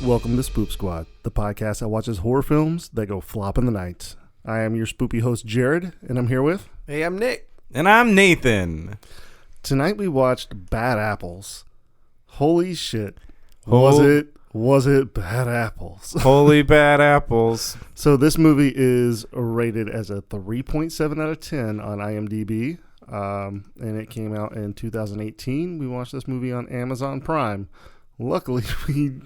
Welcome to Spoop Squad, the podcast that watches horror films that go flop in the night. I am your spoopy host, Jared, and I'm here with... Hey, I'm Nick. And I'm Nathan. Tonight we watched Bad Apples. Holy shit. Was it Bad Apples? Holy bad apples. So this movie is rated as a 3.7 out of 10 on IMDb, and it came out in 2018. We watched this movie on Amazon Prime. Luckily, we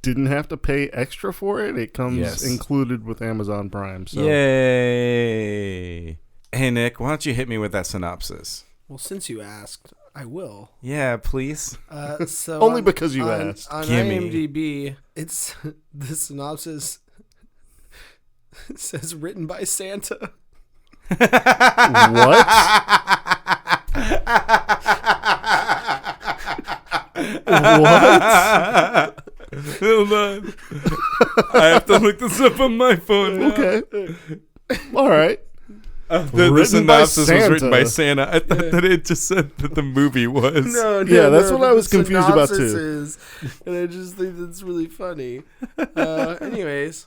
didn't have to pay extra for it. It comes included with Amazon Prime. So. Yay. Hey, Nick, why don't you hit me with that synopsis? Well, since you asked, I will. Yeah, please. So Only because you asked. On Gimme. IMDb, it's the synopsis says written by Santa. What? What? Hold on. I have to look this up on my phone now. Okay. All right. The synopsis was written by Santa. I thought that it just said that the movie was. No, Yeah, that's what I was confused about, too. Is, and I just think that's really funny. Anyways,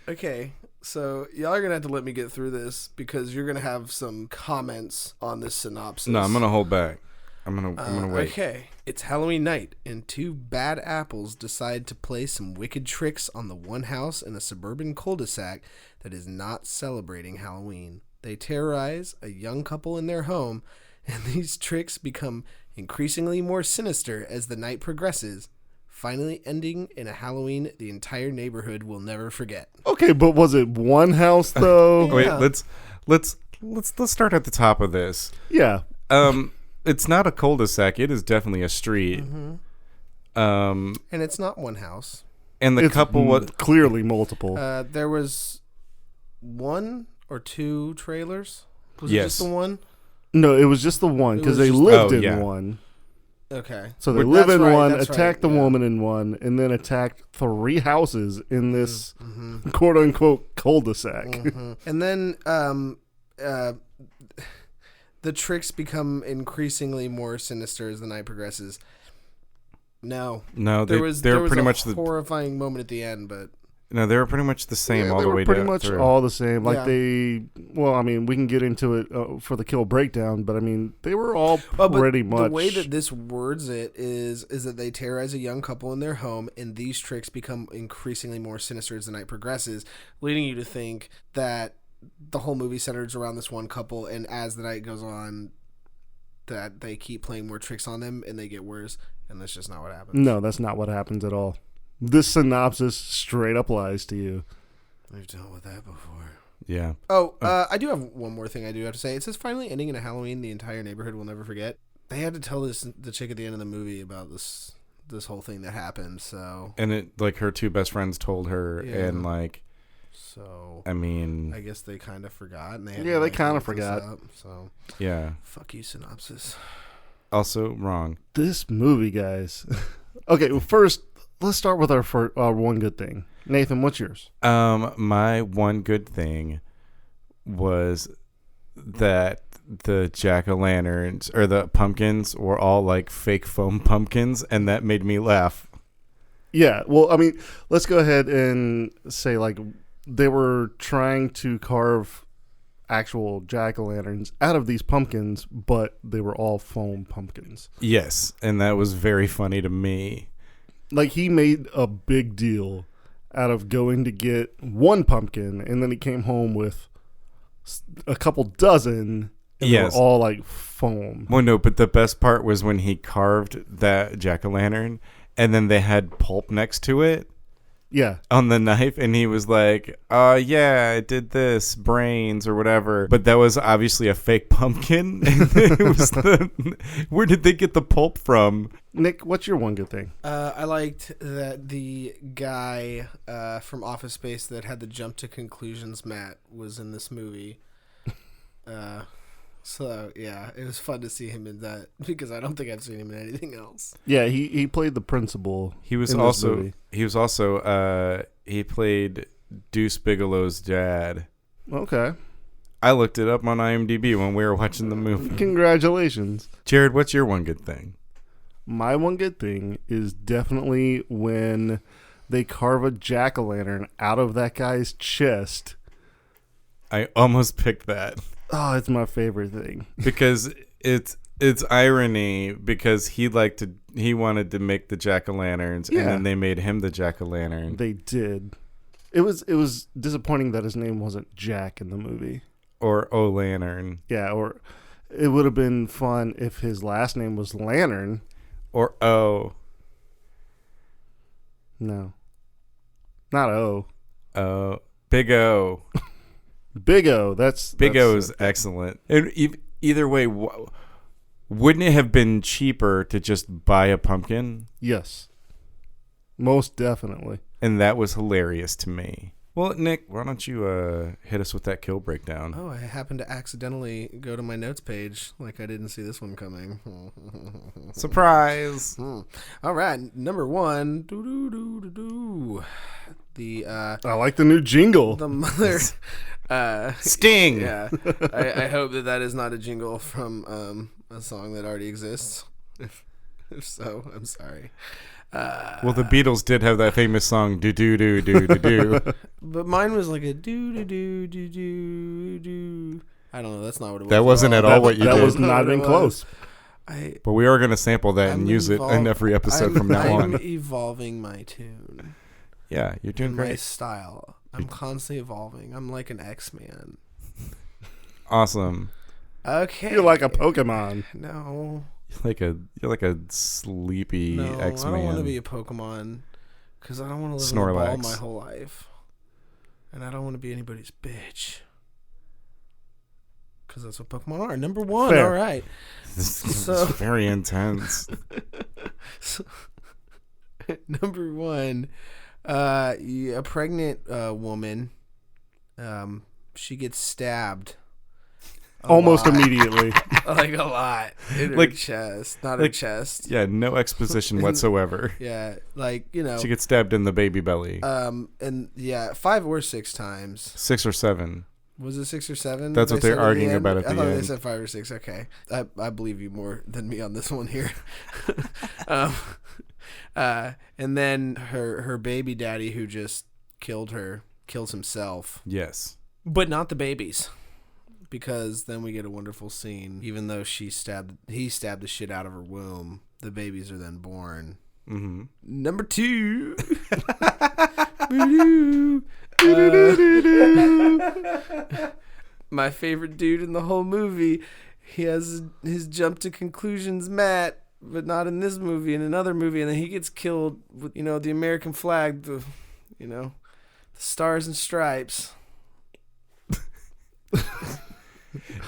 okay. So y'all are going to have to let me get through this because you're going to have some comments on this synopsis. No, I'm going to hold back. I'm gonna wait. Okay. It's Halloween night, and two bad apples decide to play some wicked tricks on the one house in a suburban cul-de-sac that is not celebrating Halloween. They terrorize a young couple in their home, and these tricks become increasingly more sinister as the night progresses, finally ending in a Halloween the entire neighborhood will never forget. Okay, but was it one house though? Wait, let's start at the top of this. Yeah. It's not a cul-de-sac. It is definitely a street. Mm-hmm. And And it's not one house. the It's couple was clearly multiple. There was one or two trailers. Was it Yes. just the one? No, it was just the one because It they was lived just- in Oh, yeah. one. Okay. So they That's live in right, one, that's attack the right, yeah. woman in one, and then attack 3 houses in this Mm-hmm. quote unquote cul-de-sac. Mm-hmm. And then the tricks become increasingly more sinister as the night progresses. No, no. there They was were pretty a much the horrifying moment at the end, but they were pretty much the same Yeah, all they the were way pretty down much through. all the same. Like Yeah. we can get into it for the kill breakdown, but I mean, they were all but pretty much. the way that this words it is that they terrorize a young couple in their home, and these tricks become increasingly more sinister as the night progresses, leading you to think that the whole movie centers around this one couple, and as the night goes on, that they keep playing more tricks on them and they get worse, and that's just not what happens. No, that's not what happens at all. This synopsis straight up lies to you. We've dealt with that before. Yeah. Oh, I do have one more thing I do have to say. It says finally ending in a Halloween the entire neighborhood will never forget. They had to tell the chick at the end of the movie about this whole thing that happened. So And it like her 2 best friends told her, Yeah. and like, so I mean, I guess they kind of forgot. And they Yeah, they kinda look this forgot. up, so yeah. fuck you, synopsis. Also wrong. This movie, guys. Okay, well, first let's start with our one good thing. Nathan, what's yours? My one good thing was that the jack-o'-lanterns or the pumpkins were all like fake foam pumpkins, and that made me laugh. Yeah, well, I mean, let's go ahead and say like they were trying to carve actual jack-o'-lanterns out of these pumpkins, but they were all foam pumpkins. Yes, and that was very funny to me. Like he made a big deal out of going to get one pumpkin, and then he came home with a couple dozen, and Yes. they were all like foam. Well, no, but the best part was when he carved that jack-o'-lantern, and then they had pulp next to it Yeah, on the knife, and he was like, yeah, I did this, brains or whatever. But that was obviously a fake pumpkin. It was where did they get the pulp from? Nick, what's your one good thing? I liked that the guy from Office Space that had the jump to conclusions mat was in this movie. So yeah, it was fun to see him in that because I don't think I've seen him in anything else. Yeah, he played the principal. He was in this also movie. he played Deuce Bigelow's dad. Okay. I looked it up on IMDb when we were watching the movie. Congratulations. Jared, what's your one good thing? My one good thing is definitely when they carve a jack-o'-lantern out of that guy's chest. I almost picked that. Oh, it's my favorite thing. Because it's irony, because he wanted to make the jack-o'-lanterns, and then they made him the jack-o'-lantern. They did. It was disappointing that his name wasn't Jack in the movie. Or O-Lantern. Yeah, or it would have been fun if his last name was Lantern. Or O. No. Not O. Big O. Big O. Big O is excellent. And either way, wouldn't it have been cheaper to just buy a pumpkin? Yes. Most definitely. And that was hilarious to me. Well, Nick, why don't you hit us with that kill breakdown? Oh, I happened to accidentally go to my notes page like I didn't see this one coming. Surprise! All right, number 1. I like the new jingle. The mother... Sting! Yeah. I hope that is not a jingle from a song that already exists. If so, I'm sorry. Well, the Beatles did have that famous song, do do do do do do. But mine was like a do do do do do do. I don't know. That's not what it was. That wasn't at all what you did. That was not even close. But we are going to sample that and use it in every episode from now on. I'm evolving my tune. Yeah, you're doing great. My style. I'm constantly evolving. I'm like an X-Man. Awesome. Okay. You're like a Pokemon. No. You're like a sleepy X-Man. I don't want to be a Pokemon because I don't want to live in a ball my whole life, and I don't want to be anybody's bitch because that's what Pokemon are. Number 1. Fair. All right. This is very intense. Number 1, a pregnant woman. She gets stabbed. Almost immediately. Like a lot. In her chest. Not her chest. Yeah, no exposition whatsoever. Yeah, She gets stabbed in the baby belly. And 5 or 6 times. 6 or 7. Was it 6 or 7? That's what they're arguing about at the end. They said 5 or 6. Okay. I believe you more than me on this one here. And then her baby daddy who just killed her kills himself. Yes. But not the babies. Because then we get a wonderful scene. Even though he stabbed the shit out of her womb, the babies are then born. Mm-hmm. Number 2. My favorite dude in the whole movie. He has his jump to conclusions met, but not in this movie, in another movie, and then he gets killed with, the American flag, the stars and stripes.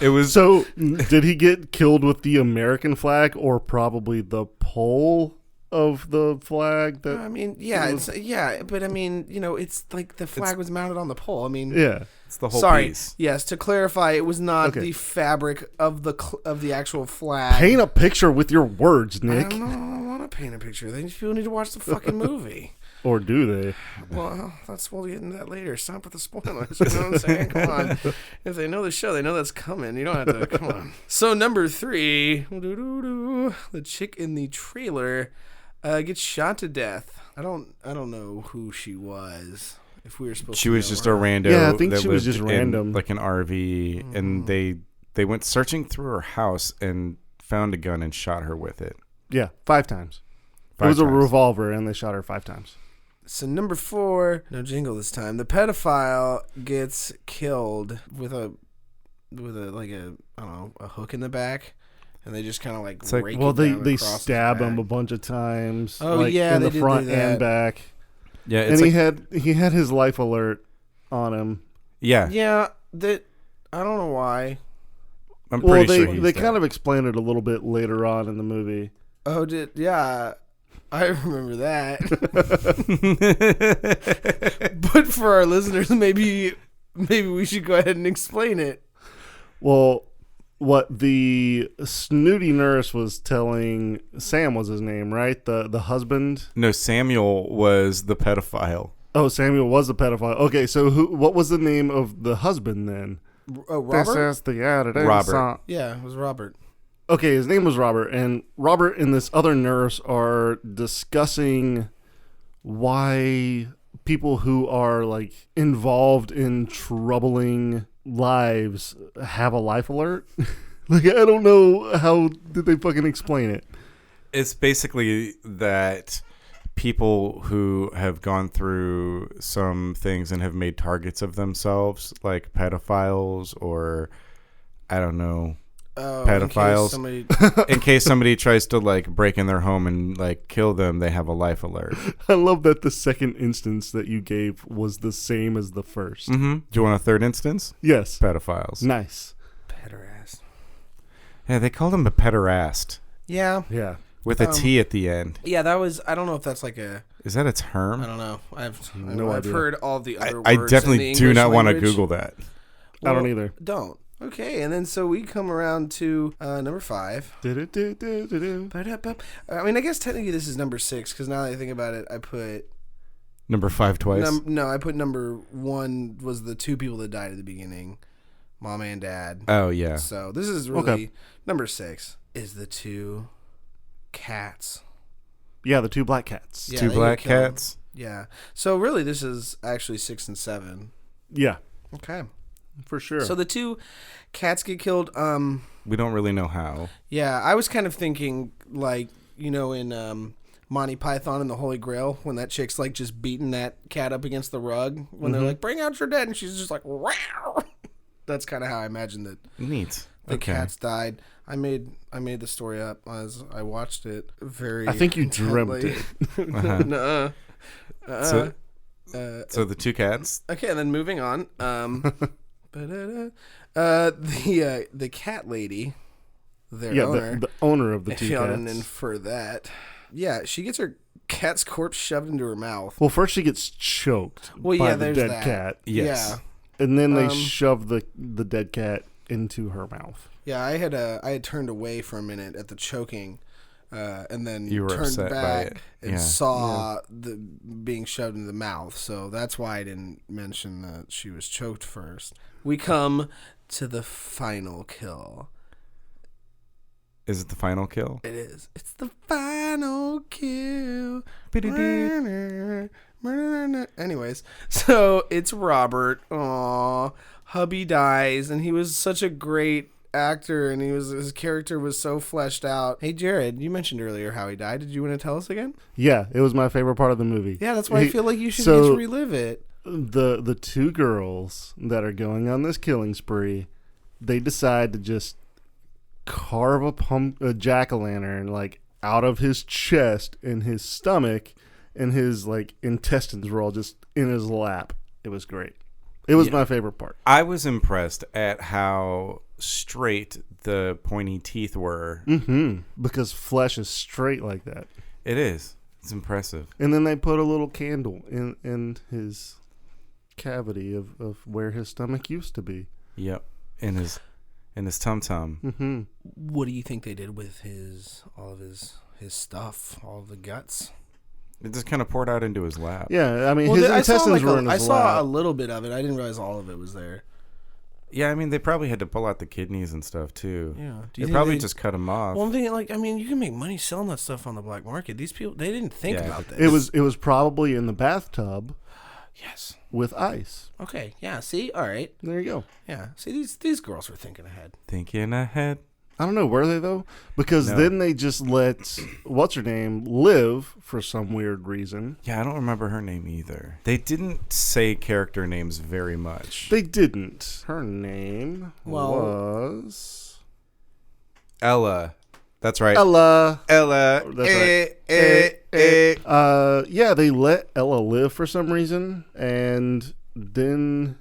It was so. Did he get killed with the American flag, or probably the pole of the flag? That but I mean, it's like the flag was mounted on the pole. I mean, yeah, it's the whole piece. Yes, to clarify, it was not the fabric of the actual flag. Paint a picture with your words, Nick. I don't know. I don't want to paint a picture. People need to watch the fucking movie. Or do they? Well, we'll get into that later. Stop with the spoilers. You know what I'm saying? Come on. If they know the show, they know that's coming. You don't have to. Come on. So number 3, the chick in the trailer gets shot to death. I don't know who she was. If we were supposed, she was just a rando. Yeah, I think she was just random, like an RV, and they went searching through her house and found a gun and shot her with it. Yeah, 5 times. It was a revolver, and they shot her 5 times. So number 4, no jingle this time. The pedophile gets killed with a hook in the back, and they just kind of rake it down they across stab his him a back. bunch of times. Oh yeah, in they the front did do that. and back. Yeah, and he had his life alert on him. Yeah. Yeah, that I don't know why. I'm pretty sure they kind of explain it a little bit later on in the movie. Oh, I remember that. But for our listeners, maybe we should go ahead and explain it. Well, what the snooty nurse was telling Sam was his name, right? The husband? No, Samuel was the pedophile. Oh, Samuel was the pedophile. Okay, so what was the name of the husband then? Robert? This is the attitude Robert. song. Yeah, it was Robert. Okay, his name was Robert, and Robert and this other nurse are discussing why people who are like involved in troubling lives have a life alert. Like, I don't know how did they fucking explain it. It's basically that people who have gone through some things and have made targets of themselves, like pedophiles or, I don't know, pedophiles. In case somebody tries to like break in their home and like kill them, they have a life alert. I love that the second instance that you gave was the same as the first. Mm-hmm. Do you want a third instance? Yes. Pedophiles. Nice. Pederast. Yeah, they called him a pederast. Yeah. Yeah. With a T at the end. Yeah, that was. I don't know if that's like a. Is that a term? I don't know. I've idea. heard all the other words. I definitely in the do English not want to language. Google that. I don't either. Don't. Okay, and then so we come around to number 5. I mean, I guess technically this is number 6 because now that I think about it, I put Number 5 twice. I put number 1 was the 2 people that died at the beginning, mom and dad. Oh yeah. So this is really number 6 is the 2 cats. Yeah, the 2 black cats. Yeah, 2 they black get killed. cats. Yeah. So really, this is actually 6 and 7. Yeah, Okay. for sure. So the 2 cats get killed. We don't really know how. Yeah, I was kind of thinking like, you know, in Monty Python and the Holy Grail, when that chick's like just beating that cat up against the rug when they're like, "Bring out your dead," and she's just like, "Wow." That's kind of how I imagined that Neat. the Okay. cats died. I made the story up as I watched it. Very. I think you intently. dreamt it. Uh-huh. So the 2 cats. Okay, and then moving on. The cat lady, their owner. the owner of the If 2 y'all cats. didn't infer that. Yeah, she gets her cat's corpse shoved into her mouth. Well, first she gets choked Well, by yeah, the there's dead that. cat, Yes. and then they shove the dead cat into her mouth. Yeah, I had turned away for a minute at the choking, and then You were turned upset by back it. and Yeah. saw the being shoved into the mouth. So that's why I didn't mention that she was choked first. We come to the final kill. Is it the final kill? It is. It's the final kill. Anyways, so it's Robert. Aw, hubby dies, and he was such a great actor, and his character was so fleshed out. Hey, Jared, you mentioned earlier how he died. Did you want to tell us again? Yeah, it was my favorite part of the movie. Yeah, that's why I feel like you should so- get to relive it. The 2 girls that are going on this killing spree, they decide to just carve a jack-o'-lantern like out of his chest and his stomach, and his like intestines were all just in his lap. It was great. It was my favorite part. I was impressed at how straight the pointy teeth were. Because flesh is straight like that. It is. It's impressive. And then they put a little candle in his cavity of where his stomach used to be. Yep. In his tum-tum. What do you think they did with all of his stuff, all of the guts? It just kind of poured out into his lap. Yeah, I mean, his intestines were in his I saw lap. a little bit of it. I didn't realize all of it was there. Yeah, I mean, they probably had to pull out the kidneys and stuff, too. Yeah. They probably just cut them off. Well, I'm thinking, like, I mean, you can make money selling that stuff on the black market. These people, they didn't think about this. It was probably in the bathtub. Yes. With ice. Okay. Yeah. See. All right. There you go. Yeah. See, these girls were thinking ahead. Thinking ahead. I don't know, were they though? Because then they just let what's her name live for some weird reason. Yeah, I don't remember her name either. They didn't say character names very much. They didn't. Her name was Ella. That's right. Ella. Ella. That's yeah, they let Ella live for some reason, and then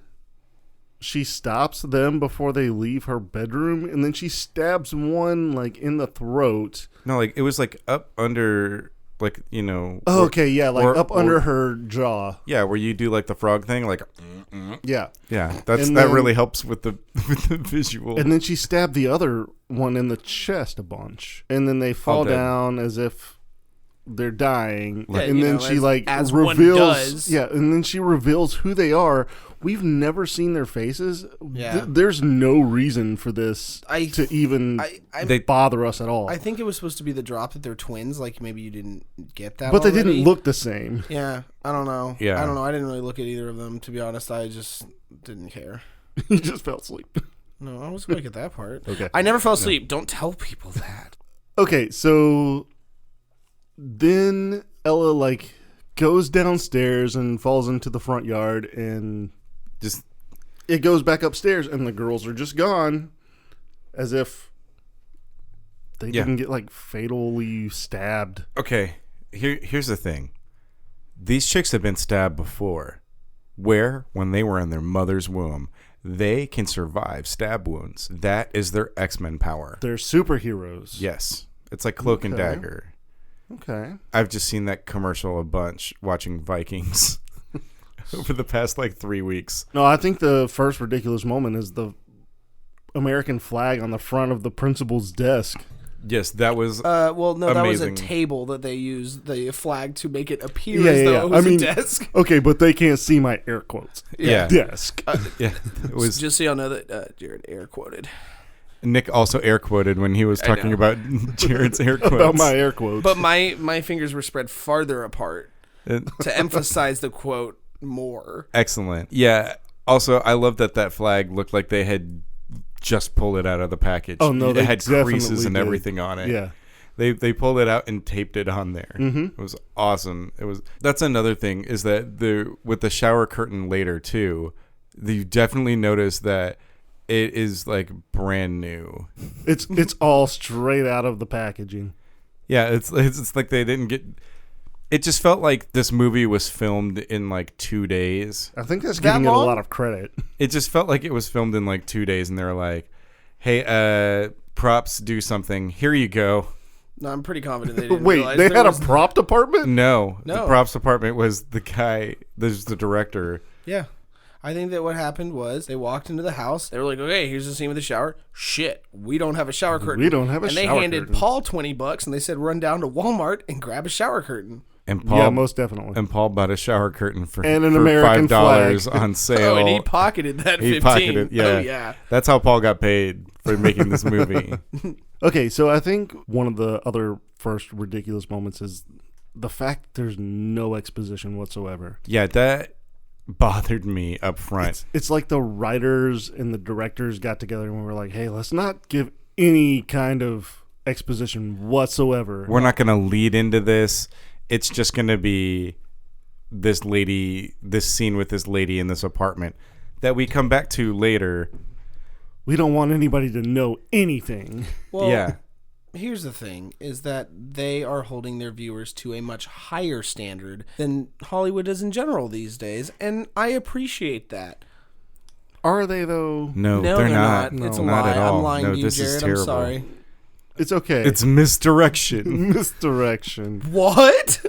she stops them before they leave her bedroom, and then she stabs one like in the throat. No, like it was like up under, like, you know. Oh, okay, yeah, like up under her jaw. Yeah, where you do like the frog thing, like. Yeah, that really helps with the visual. And then she stabbed the other one in the chest a bunch, and then they fall down as if they're dying, Yeah, and you then know, she like as one reveals, does. yeah, and then she reveals who they are. We've never seen their faces. Yeah. There's no reason for this to even bother us at all. I think it was supposed to be the drop that they're twins. Like maybe you didn't get that. But already. they didn't look the same. Yeah, I don't know. Yeah. I don't know. I didn't really look at either of them, to be honest. I just didn't care. You just fell asleep. No, I was awake at that part. Okay. I never fell asleep. Don't tell people that. Okay, so then Ella like goes downstairs and falls into the front yard, and Just it goes back upstairs, and the girls are just gone, as if they didn't get like fatally stabbed. okay. Here's the thing. These chicks have been stabbed before. Where? When they were in their mother's womb. They can survive stab wounds. That is their X-Men power. They're superheroes. Yes. It's like Cloak and Okay. Dagger. Okay. I've just seen that commercial a bunch watching Vikings over the past like 3 weeks. No, I think the first ridiculous moment is the American flag on the front of the principal's desk. Yes, that was Well, no, that was a amazing. table that they used the flag to make it appear Yeah, as yeah, though yeah. it was I mean- a desk. Okay, but they can't see my air quotes. yeah. Desk. Yeah. It was Just so y'all know that Jared air quoted. Nick also air quoted when he was talking know. about Jared's air quotes. About my air quotes. But my fingers were spread farther apart It- to emphasize the quote more. Excellent. Yeah. Also, I love that flag looked like they had just pulled it out of the package. Oh, no, it they had creases definitely and did. everything on it. Yeah. They pulled it out and taped it on there. Mm-hmm. It was awesome. That's another thing is that with the shower curtain later too, you definitely notice that it is like brand new. It's all straight out of the packaging. Yeah, it's like they didn't get. It just felt like this movie was filmed in like 2 days. I think that's That giving it a long? lot of credit. It just felt like it was filmed in like 2 days, and they were like, "Hey, props, do something. Here you go." No, I'm pretty confident they didn't Wait, realize they there had a was- prop department? No, No. the props department was the guy. There's the director. Yeah. I think that what happened was they walked into the house. They were like, okay, here's the scene with the shower. Shit, we don't have a shower curtain. We don't have a and shower they handed curtain. Paul $20 and they said, run down to Walmart and grab a shower curtain. And Paul, Yeah, most definitely. and Paul bought a shower curtain for And an for American $5 flag. on sale. Oh, and he pocketed that He 15. pocketed, yeah. Oh, yeah. That's how Paul got paid for making this movie. Okay, so I think one of the other first ridiculous moments is the fact there's no exposition whatsoever. Yeah, that bothered me up front. It's like the writers and the directors got together and were like, hey, let's not give any kind of exposition whatsoever. We're not going to lead into this. It's just going to be this scene with this lady in this apartment that we come back to later. We don't want anybody to know anything. Well, Yeah. here's the thing, is that they are holding their viewers to a much higher standard than Hollywood does in general these days, and I appreciate that. Are they, though? No, No, they're they're not. not. It's a not lie. at all. I'm lying no, to you, this is Jared. I'm terrible. sorry. It's okay. It's misdirection. misdirection. What?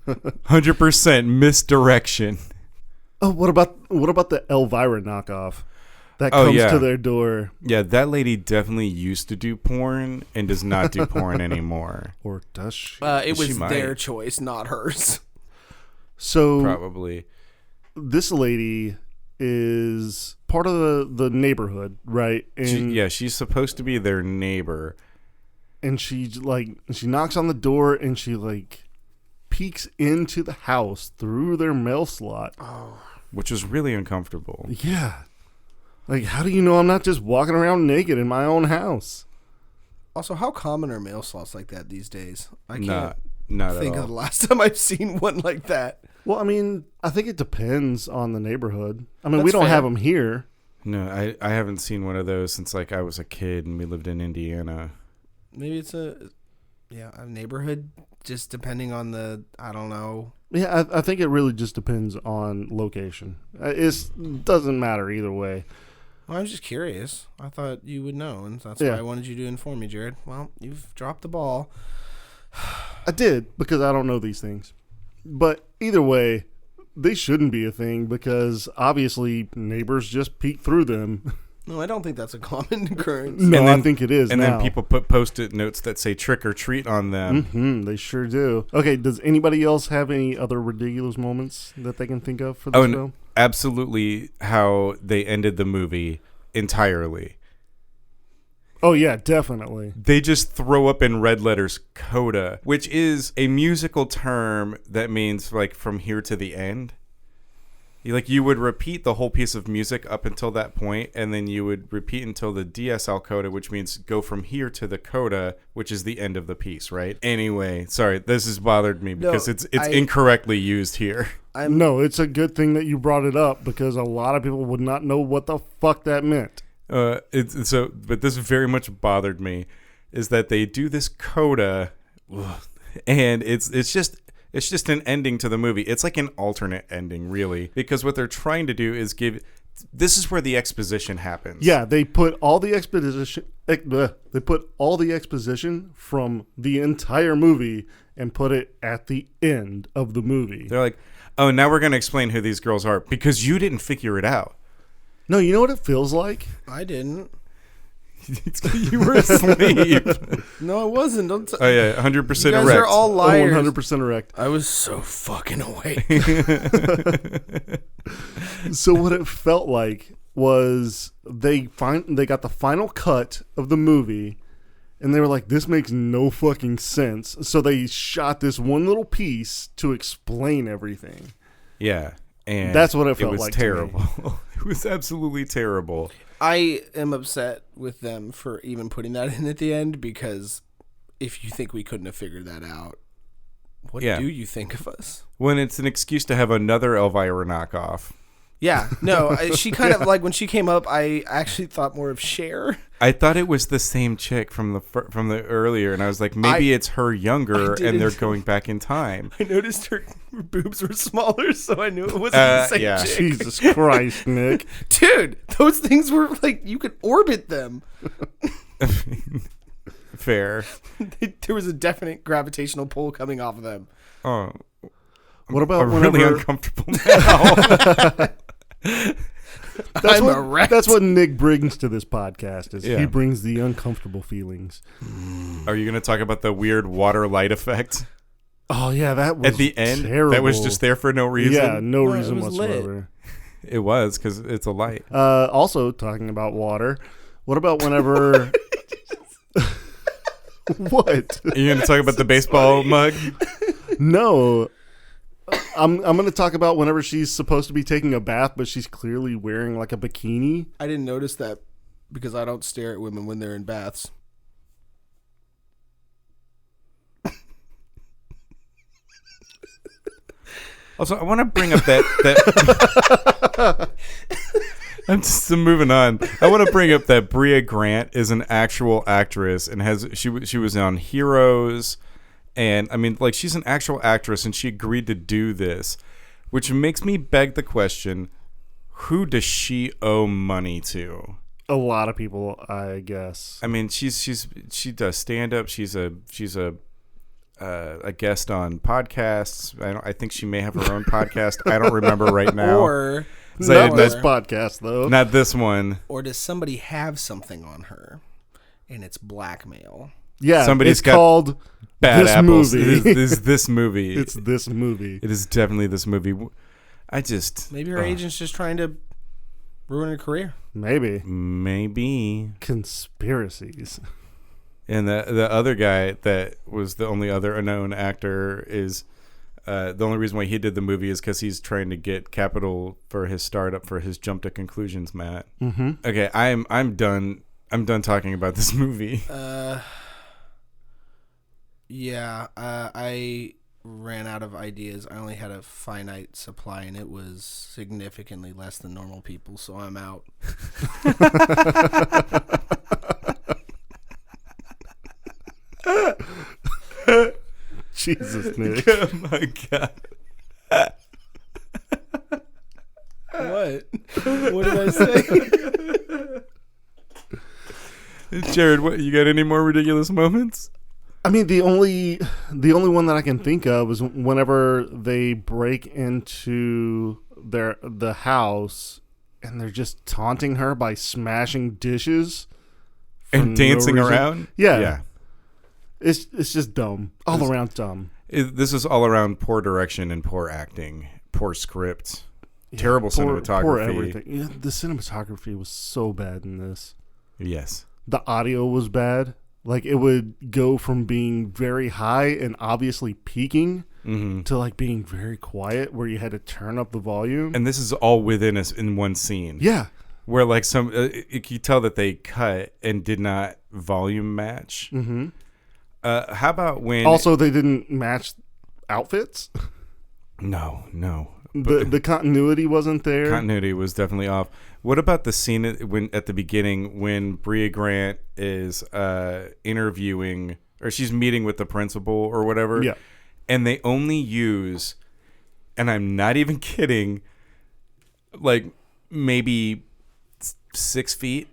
100% misdirection. Oh, what about the Elvira knockoff that Oh, comes yeah. to their door? Yeah, that lady definitely used to do porn and does not do porn anymore. Or does she? It She was might. their choice, not hers. So Probably. this lady is part of the neighborhood, right? And She's supposed to be their neighbor. and she knocks on the door and she like peeks into the house through their mail slot. Which was really uncomfortable. Yeah. Like, how do you know I'm not just walking around naked in my own house? Also, how common are mail slots like that these days? I can't Not think at of the all. last time I've seen one like that. Well, I mean, I think it depends on the neighborhood. I mean, we That's don't fair. have them here. No, I haven't seen one of those since like I was a kid and we lived in Indiana. Maybe it's a neighborhood, just depending on the, I don't know. Yeah, I think it really just depends on location. It doesn't matter either way. Well, I was just curious. I thought you would know, and that's Yeah. why I wanted you to inform me, Jared. Well, you've dropped the ball. I did, because I don't know these things. But either way, they shouldn't be a thing because obviously neighbors just peek through them. No, I don't think that's a common occurrence. No, And then- I think it is And now. then people put Post-it notes that say trick or treat on them. They sure do. Okay, does anybody else have any other ridiculous moments that they can think of for this Oh, and film? absolutely how they ended the movie entirely. Oh, yeah, definitely. They just throw up in red letters coda, which is a musical term that means like from here to the end. You would repeat the whole piece of music up until that point, and then you would repeat until the DSL coda, which means go from here to the coda, which is the end of the piece, right? Anyway, sorry, this has bothered me because it's incorrectly used here. No, it's a good thing that you brought it up because a lot of people would not know what the fuck that meant. But this very much bothered me, is that they do this coda, and it's just an ending to the movie. It's like an alternate ending, really, because what they're trying to do is this is where the exposition happens. Yeah, they put all the exposition. They put all the exposition from the entire movie and put it at the end of the movie. They're like, oh, now we're going to explain who these girls are because you didn't figure it out. No, you know what it feels like? I didn't. You were asleep. No, I wasn't. Don't Oh yeah, 100% you erect. guys are all liars. 100% erect. I was so fucking awake. So what it felt like was they got the final cut of the movie, and they were like, "This makes no fucking sense." So they shot this one little piece to explain everything. Yeah, and that's what it felt like. It was terrible. It was absolutely terrible. I am upset with them for even putting that in at the end, because if you think we couldn't have figured that out, what do you think of us? When it's an excuse to have another Elvira knockoff. Yeah, no, she kind of like when she came up, I actually thought more of Cher. I thought it was the same chick from the earlier, and I was like, maybe it's her younger, and they're going back in time. I noticed her boobs were smaller, so I knew it wasn't the same chick. Jesus Christ, Nick. Dude, those things were like, you could orbit them. Fair. There was a definite gravitational pull coming off of them. Oh, what about I'm really uncomfortable now. That's what Nick brings to this podcast. Is Yeah. he brings the uncomfortable feelings. Are you going to talk about the weird water light effect? Oh yeah, that was at the end. terrible. That was just there for no reason. Yeah, no Well, reason it was whatsoever. It was because it's a light. Also, talking about water, what about whenever? What? Are you going to talk about the baseball mug? No. I'm going to talk about whenever she's supposed to be taking a bath, but she's clearly wearing like a bikini. I didn't notice that because I don't stare at women when they're in baths. Also, I want to bring up that I'm moving on. I want to bring up that Brea Grant is an actual actress and she was on Heroes, and I mean, like, she's an actual actress and she agreed to do this, which makes me beg the question: who does she owe money to? A lot of people, I guess. I mean, she does stand up. She's a guest on podcasts. I think she may have her own podcast. I don't remember right now. Or Not this podcast, though. Not this one. Or does somebody have something on her and it's blackmail? Yeah, Somebody's it's got called Bad This apples. Movie. It is this movie. It's this movie. It is definitely this movie. Maybe her agent's just trying to ruin her career. Maybe Conspiracies. And the other guy that was the only other unknown actor is the only reason why he did the movie is because he's trying to get capital for his startup for his Jump to Conclusions, Matt. Mm-hmm. Okay, I'm done. I'm done talking about this movie. Yeah, I ran out of ideas. I only had a finite supply, and it was significantly less than normal people, so I'm out. Jesus, Nick. Oh my god. What? What did I say? Jared, what, you got any more ridiculous moments? I mean, the only one that I can think of is whenever they break into the house and they're just taunting her by smashing dishes and dancing reason. around. Yeah. It's just dumb. All around dumb. This is all around poor direction and poor acting, poor script, terrible cinematography. Poor everything. Yeah, the cinematography was so bad in this. Yes. The audio was bad. Like, it would go from being very high and obviously peaking to, like, being very quiet where you had to turn up the volume. And this is all within us in one scene. Yeah. Where, like, you can tell that they cut and did not volume match. Mm-hmm. How about when... Also, they didn't match outfits. No. The continuity wasn't there. Continuity was definitely off. What about the scene at the beginning when Brea Grant is interviewing, or she's meeting with the principal or whatever? Yeah. And they only use, and I'm not even kidding, like maybe 6 feet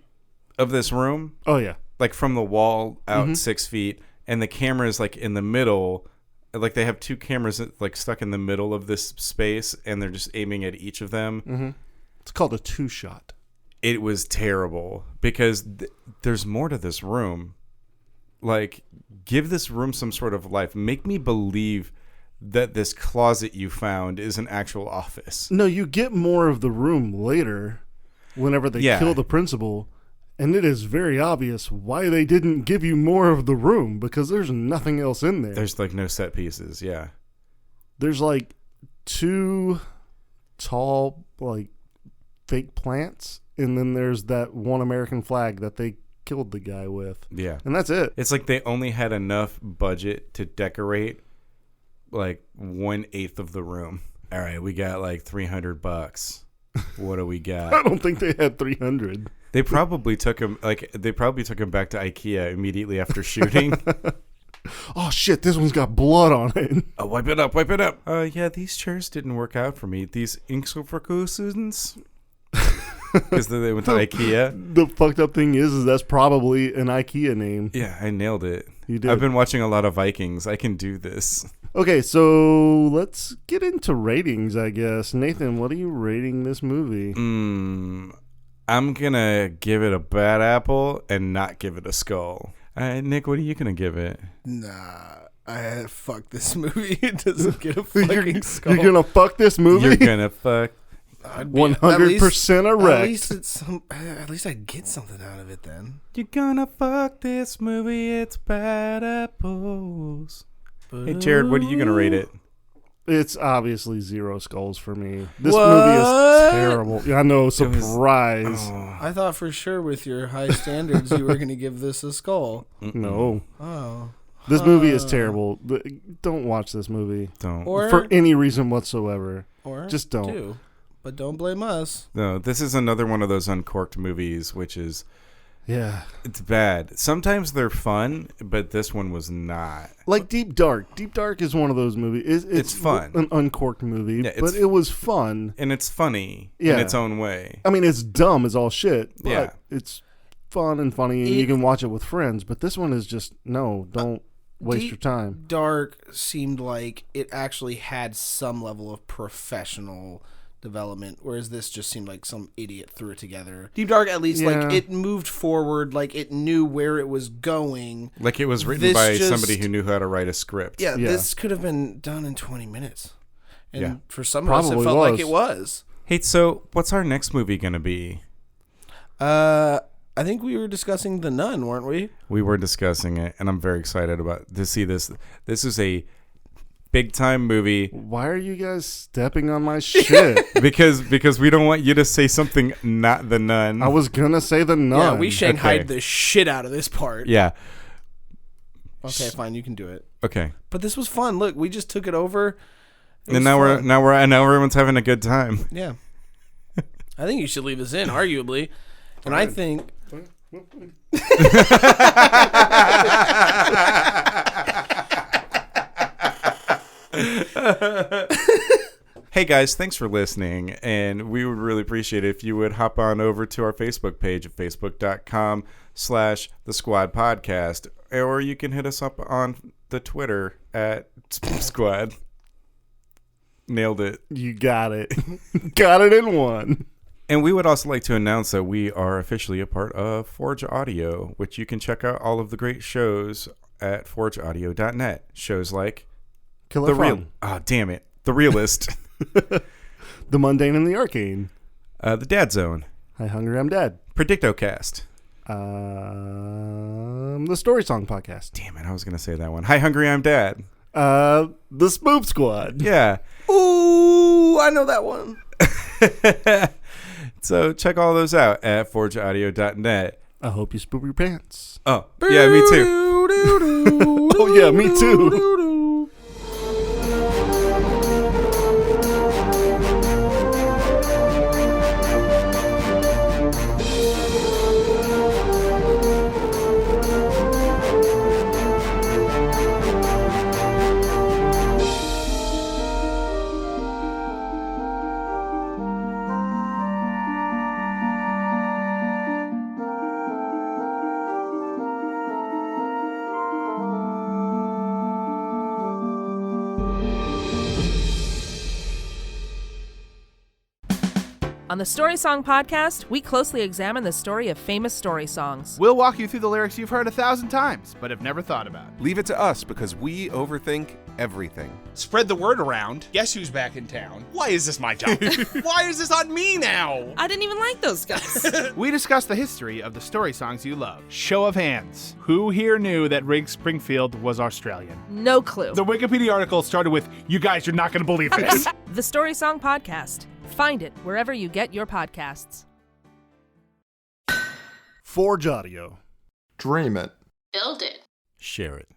of this room. Oh, yeah. Like from the wall out 6 feet. And the camera is like in the middle. Like they have 2 cameras like stuck in the middle of this space, and they're just aiming at each of them. Mm-hmm. It's called a 2-shot. It was terrible because there's more to this room. Like, give this room some sort of life. Make me believe that this closet you found is an actual office. No, you get more of the room later whenever they kill the principal. And it is very obvious why they didn't give you more of the room, because there's nothing else in there. There's like no set pieces, yeah. There's like 2 tall, like, fake plants, and then there's that one American flag that they killed the guy with. Yeah. And that's it. It's like they only had enough budget to decorate like 1/8 of the room. All right, we got like $300. What do we got? I don't think they had 300. They probably took him back to IKEA immediately after shooting. Oh shit, this one's got blood on it. Oh, wipe it up. Yeah, these chairs didn't work out for me. These Inksverkussens. Because they went to IKEA. The fucked up thing is that's probably an IKEA name. Yeah, I nailed it. You did. I've been watching a lot of Vikings. I can do this. Okay, so let's get into ratings, I guess. Nathan, what are you rating this movie? I'm going to give it a bad apple and not give it a skull. Nick, what are you going to give it? Nah, fuck this movie. It doesn't get a fucking skull. You're going to fuck this movie? You're going to fuck. 100% erect. At least I'd get something out of it then. You're going to fuck this movie. It's bad apples. Hey, Jared, what are you going to rate it? It's obviously 0 skulls for me. This movie is terrible. Yeah, I know, surprise. I thought for sure with your high standards you were going to give this a skull. No. Oh. This movie is terrible. Don't watch this movie. Don't. For any reason whatsoever. Or just don't. But don't blame us. No, this is another one of those uncorked movies, which is... Yeah. It's bad. Sometimes they're fun, but this one was not. Like Deep Dark. Deep Dark is one of those movies. It's fun. An uncorked movie, but it was fun. And it's funny in its own way. I mean, it's dumb as all shit, but yeah. It's fun and funny, and you can watch it with friends. But this one is just, don't waste your time. Dark seemed like it actually had some level of professional development, whereas this just seemed like some idiot threw it together. Deep Dark, at least, like it moved forward, like it knew where it was going. Like it was written by somebody who knew how to write a script. Yeah, this could have been done in 20 minutes. And for some Probably of us, it felt like it was. Hey, so what's our next movie going to be? I think we were discussing The Nun, weren't we? We were discussing it, and I'm very excited to see this. This is a big time movie. Why are you guys stepping on my shit? because we don't want you to say something not The Nun. I was gonna say The Nun. Yeah, we shanghaied the shit out of this part. Yeah. Okay, fine, you can do it. Okay. But this was fun. Look, we just took it over. And now everyone's having a good time. Yeah. I think you should leave this in, arguably. And I think Hey guys, thanks for listening, and we would really appreciate it if you would hop on over to our Facebook page at facebook.com/The Squad Podcast, or you can hit us up on the Twitter at Spoop Squad. Nailed it. You got it. Got it in one. And we would also like to announce that we are officially a part of Forge Audio, which you can check out all of the great shows at forgeaudio.net. Shows like Killer Fun. Damn it. The Realist. The Mundane and the Arcane. The Dad Zone. Hi, Hungry, I'm Dad. Predictocast. The Story Song Podcast. Damn it, I was going to say that one. Hi, Hungry, I'm Dad. The Spoop Squad. Yeah. Ooh, I know that one. So check all those out at forgeaudio.net. I hope you spoop your pants. Oh, yeah, me too. Oh, yeah, me too. On the Story Song Podcast, we closely examine the story of famous story songs. We'll walk you through the lyrics you've heard 1,000 times, but have never thought about. Leave it to us because we overthink everything. Spread the word around. Guess who's back in town? Why is this my job? Why is this on me now? I didn't even like those guys. We discuss the history of the story songs you love. Show of hands. Who here knew that Rig Springfield was Australian? No clue. The Wikipedia article started with, "You guys, you're not going to believe this." The Story Song Podcast. Find it wherever you get your podcasts. Forge Audio. Dream it. Build it. Share it.